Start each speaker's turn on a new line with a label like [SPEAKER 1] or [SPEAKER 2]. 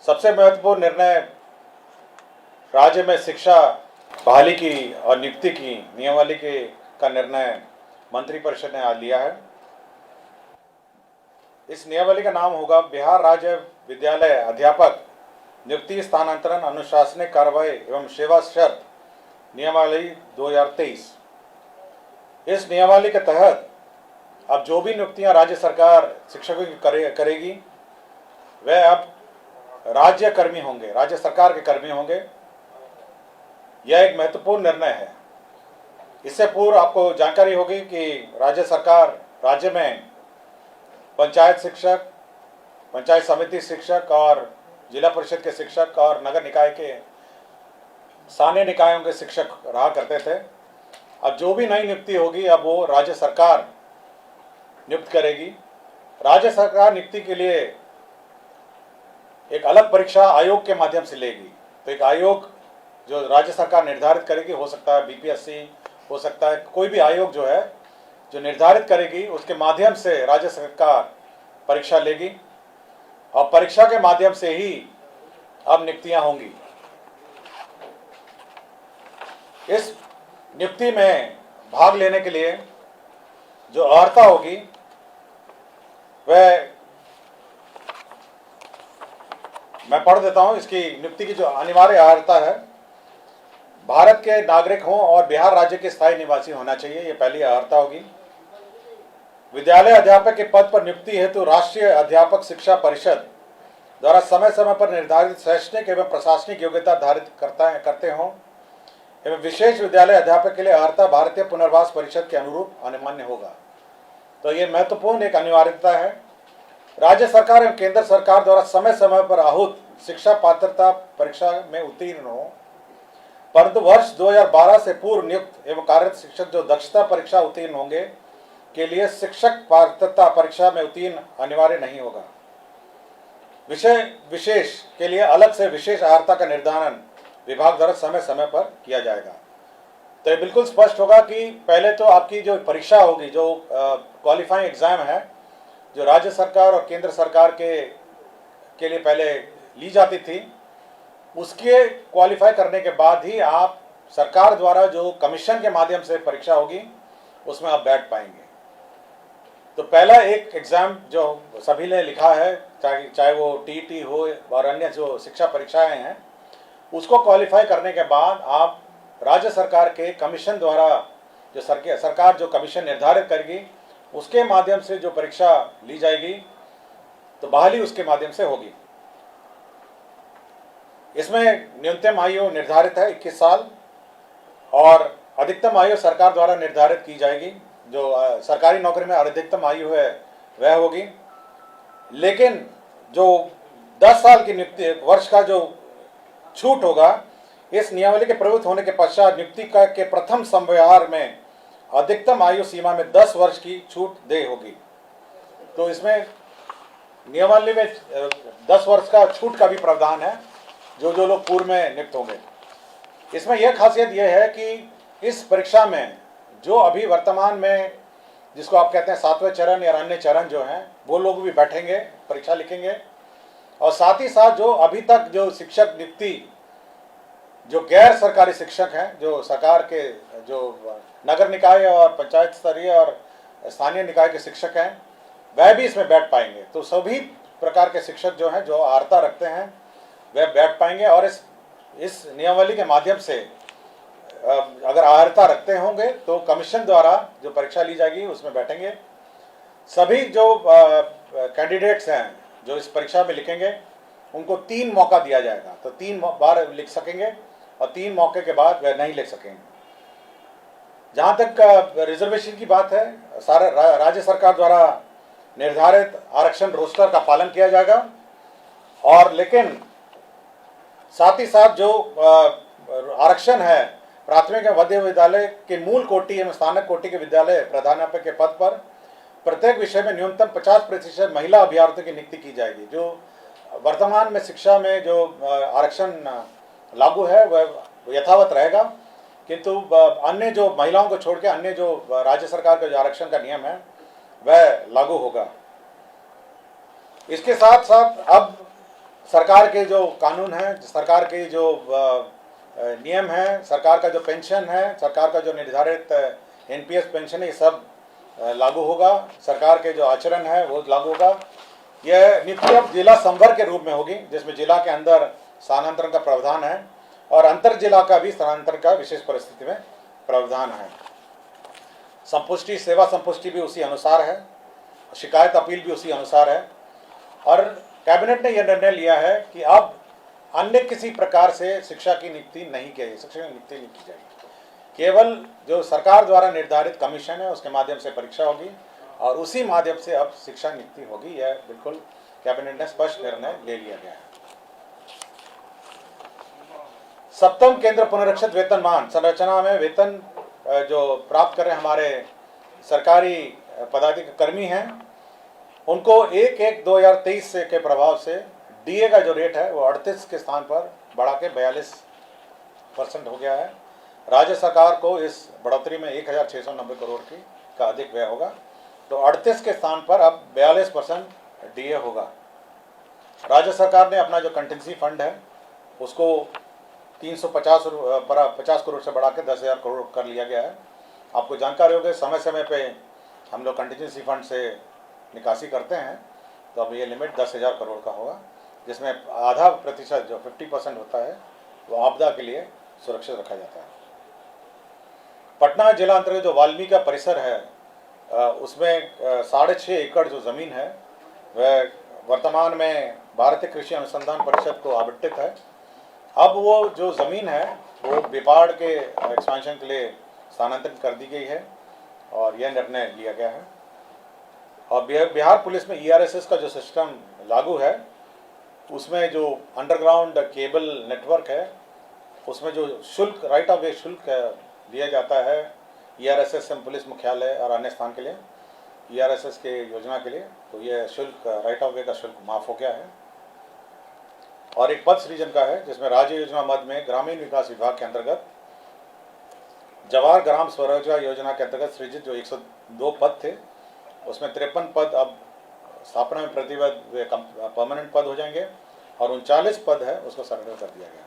[SPEAKER 1] सबसे महत्वपूर्ण निर्णय राज्य में शिक्षा बहाली की और नियुक्ति की नियमावली का निर्णय मंत्रिपरिषद ने आज लिया है। इस नियमावली का नाम होगा बिहार राज्य विद्यालय अध्यापक नियुक्ति स्थानांतरण अनुशासनिक कार्रवाई एवं सेवा शर्त नियमावली 2023। इस नियमावली के तहत अब जो भी नियुक्तियां राज्य सरकार शिक्षकों की करेगी वह अब राज्य कर्मी होंगे, राज्य सरकार के कर्मी होंगे। यह एक महत्वपूर्ण निर्णय है। इससे पूर्व आपको जानकारी होगी कि राज्य सरकार राज्य में पंचायत शिक्षक, पंचायत समिति शिक्षक और जिला परिषद के शिक्षक और नगर निकाय के स्थानीय निकायों के शिक्षक रहा करते थे। अब जो भी नई नियुक्ति होगी अब वो राज्य सरकार नियुक्त करेगी। राज्य सरकार नियुक्ति के लिए एक अलग परीक्षा आयोग के माध्यम से लेगी। तो एक आयोग जो राज्य सरकार निर्धारित करेगी, हो सकता है बीपीएससी, हो सकता है कोई भी आयोग जो है जो निर्धारित करेगी, उसके माध्यम से राज्य सरकार परीक्षा लेगी और परीक्षा के माध्यम से ही अब नियुक्तियां होंगी। इस नियुक्ति में भाग लेने के लिए जो अर्हता होगी वह मैं पढ़ देता हूं। इसकी नियुक्ति की जो अनिवार्य अर्हता है, भारत के नागरिक हों और बिहार राज्य के स्थायी निवासी होना चाहिए, ये पहली अर्हता होगी। विद्यालय अध्यापक के पद पर नियुक्ति हेतु राष्ट्रीय अध्यापक शिक्षा परिषद द्वारा समय समय पर निर्धारित शैक्षणिक एवं प्रशासनिक योग्यता धारित करते हों एवं विशेष विद्यालय अध्यापक के लिए अर्हता भारतीय पुनर्वास परिषद के अनुरूप अनिवार्य होगा। तो ये महत्वपूर्ण एक अनिवार्यता है। राज्य सरकार एवं केंद्र सरकार द्वारा समय समय पर आहूत शिक्षा पात्रता परीक्षा में उत्तीर्ण हो, परंतु वर्ष 2012 से पूर्व नियुक्त एवं कार्यरत शिक्षक जो दक्षता परीक्षा उत्तीर्ण होंगे के लिए शिक्षक पात्रता परीक्षा में उत्तीर्ण अनिवार्य नहीं होगा। विषय विशेष के लिए अलग से विशेष अर्हता का निर्धारण विभाग द्वारा समय समय पर किया जाएगा। तो ये बिल्कुल स्पष्ट होगा कि पहले तो आपकी जो परीक्षा होगी, जो क्वालिफाइंग एग्जाम है, जो राज्य सरकार और केंद्र सरकार के लिए पहले ली जाती थी, उसके क्वालिफाई करने के बाद ही आप सरकार द्वारा जो कमीशन के माध्यम से परीक्षा होगी उसमें आप बैठ पाएंगे। तो पहला एक एग्जाम जो सभी ने लिखा है, चाहे वो टीईटी हो और अन्य जो शिक्षा परीक्षाएं हैं, उसको क्वालिफाई करने के बाद आप राज्य सरकार के कमीशन द्वारा जो सरकार जो कमीशन निर्धारित करेगी उसके माध्यम से जो परीक्षा ली जाएगी तो बहाली उसके माध्यम से होगी। इसमें न्यूनतम आयु निर्धारित है 21 साल और अधिकतम आयु सरकार द्वारा निर्धारित की जाएगी। जो सरकारी नौकरी में अधिकतम आयु है वह होगी, लेकिन जो 10 साल की नियुक्ति वर्ष का जो छूट होगा, इस नियमावली के प्रवृत्त होने के पश्चात नियुक्ति के प्रथम संव्यवहार में अधिकतम आयु सीमा में 10 वर्ष की छूट दे होगी। तो इसमें नियमावली में 10 वर्ष का छूट का भी प्रावधान है जो लोग पूर्व में नियुक्त होंगे। इसमें यह खासियत यह है कि इस परीक्षा में जो अभी वर्तमान में जिसको आप कहते हैं 7वें चरण या अन्य चरण जो हैं, वो लोग भी बैठेंगे, परीक्षा लिखेंगे। और साथ ही साथ जो अभी तक जो शिक्षक नियुक्ति जो गैर सरकारी शिक्षक हैं, जो सरकार के जो नगर निकाय और पंचायत स्तरीय और स्थानीय निकाय के शिक्षक हैं, वह भी इसमें बैठ पाएंगे। तो सभी प्रकार के शिक्षक जो हैं, जो अर्हता रखते हैं, वह बैठ पाएंगे। और इस नियमावली के माध्यम से अगर अर्हता रखते होंगे तो कमीशन द्वारा जो परीक्षा ली जाएगी उसमें बैठेंगे। सभी जो कैंडिडेट्स हैं जो इस परीक्षा में लिखेंगे उनको 3 मौका दिया जाएगा। तो 3 बार लिख सकेंगे और 3 मौके के बाद वह नहीं लिख सकेंगे। जहाँ तक रिजर्वेशन की बात है, सारे राज्य सरकार द्वारा निर्धारित आरक्षण रोस्टर का पालन किया जाएगा। और लेकिन साथ ही साथ जो आरक्षण है प्राथमिक एवं मध्य विद्यालय के मूल कोटि एवं स्थानक कोटि के विद्यालय प्रधानाध्यापक के पद पर प्रत्येक विषय में न्यूनतम 50% महिला अभ्यर्थियों की नियुक्ति की जाएगी। जो वर्तमान में शिक्षा में जो आरक्षण लागू है वह यथावत रहेगा, किंतु अन्य जो महिलाओं को छोड़ के अन्य जो राज्य सरकार का जो आरक्षण का नियम है वह लागू होगा। इसके साथ साथ अब सरकार के जो कानून हैं, सरकार के जो नियम हैं, सरकार का जो पेंशन है, सरकार का जो निर्धारित एनपीएस पेंशन है, ये सब लागू होगा। सरकार के जो आचरण है वो लागू होगा। यह नीति अब जिला संवर्ग के रूप में होगी, जिसमें जिला के अंदर स्थानांतरण का प्रावधान है और अंतर जिला का भी स्थानांतरण का विशेष परिस्थिति में प्रावधान है। संपुष्टि, सेवा संपुष्टि भी उसी अनुसार है, शिकायत अपील भी उसी अनुसार है। और कैबिनेट ने यह निर्णय लिया है कि अब अन्य किसी प्रकार से शिक्षा की नियुक्ति नहीं की जाएगी, शिक्षक की नियुक्ति नहीं की जाएगी। केवल जो सरकार द्वारा निर्धारित कमीशन है उसके माध्यम से परीक्षा होगी और उसी माध्यम से अब शिक्षा नियुक्ति होगी। यह बिल्कुल कैबिनेट ने स्पष्ट निर्णय ले लिया गया है। सप्तम केंद्र पुनरीक्षित वेतनमान संरचना में वेतन जो प्राप्त कर रहे हमारे सरकारी पदाधिकारी कर्मी हैं, उनको 1/1/2023 से के प्रभाव से डीए का जो रेट है वो 38 के स्थान पर बढ़ा के 42% हो गया है। राज्य सरकार को इस बढ़ोतरी में 1690 करोड़ की का अधिक व्यय होगा, तो 38 के स्थान पर अब 42% डीए होगा। राज्य सरकार ने अपना जो कंटिजेंसी फंड है उसको 350 करोड़ से बढ़ा के 10,000 करोड़ कर लिया गया है। आपको जानकारी होगी, समय समय पे हम लोग कंटिजेंसी फंड से निकासी करते हैं, तो अब ये लिमिट 10,000 करोड़ का होगा, जिसमें आधा प्रतिशत जो 50% होता है वो आपदा के लिए सुरक्षित रखा जाता है। पटना जिला अंतर्गत जो वाल्मीकि का परिसर है उसमें 6.5 एकड़ जो ज़मीन है वह वर्तमान में भारतीय कृषि अनुसंधान परिषद को आवंटित है। अब वो जो ज़मीन है वो बिपाड़ के एक्सपेंशन के लिए स्थानांतरित कर दी गई है और यह निर्णय लिया गया है। और बिहार पुलिस में ईआरएसएस का जो सिस्टम लागू है उसमें जो अंडरग्राउंड केबल नेटवर्क है उसमें जो शुल्क, राइट ऑफ वे शुल्क दिया जाता है ईआरएसएस पुलिस मुख्यालय और अन्य स्थान के लिए, ईआरएसएस के योजना के लिए, तो ये शुल्क, राइट ऑफ वे का शुल्क माफ़ हो गया है। और एक पद सृजन का है जिसमें राज्य योजना मद में ग्रामीण विकास विभाग के अंतर्गत जवाहर ग्राम स्वरोजगार योजना के अंतर्गत सृजित जो 102 पद थे उसमें 53 पद अब स्थापना में प्रतिबद्ध परमानेंट पद हो जाएंगे और 39 पद है उसको सरेंडर कर दिया गया।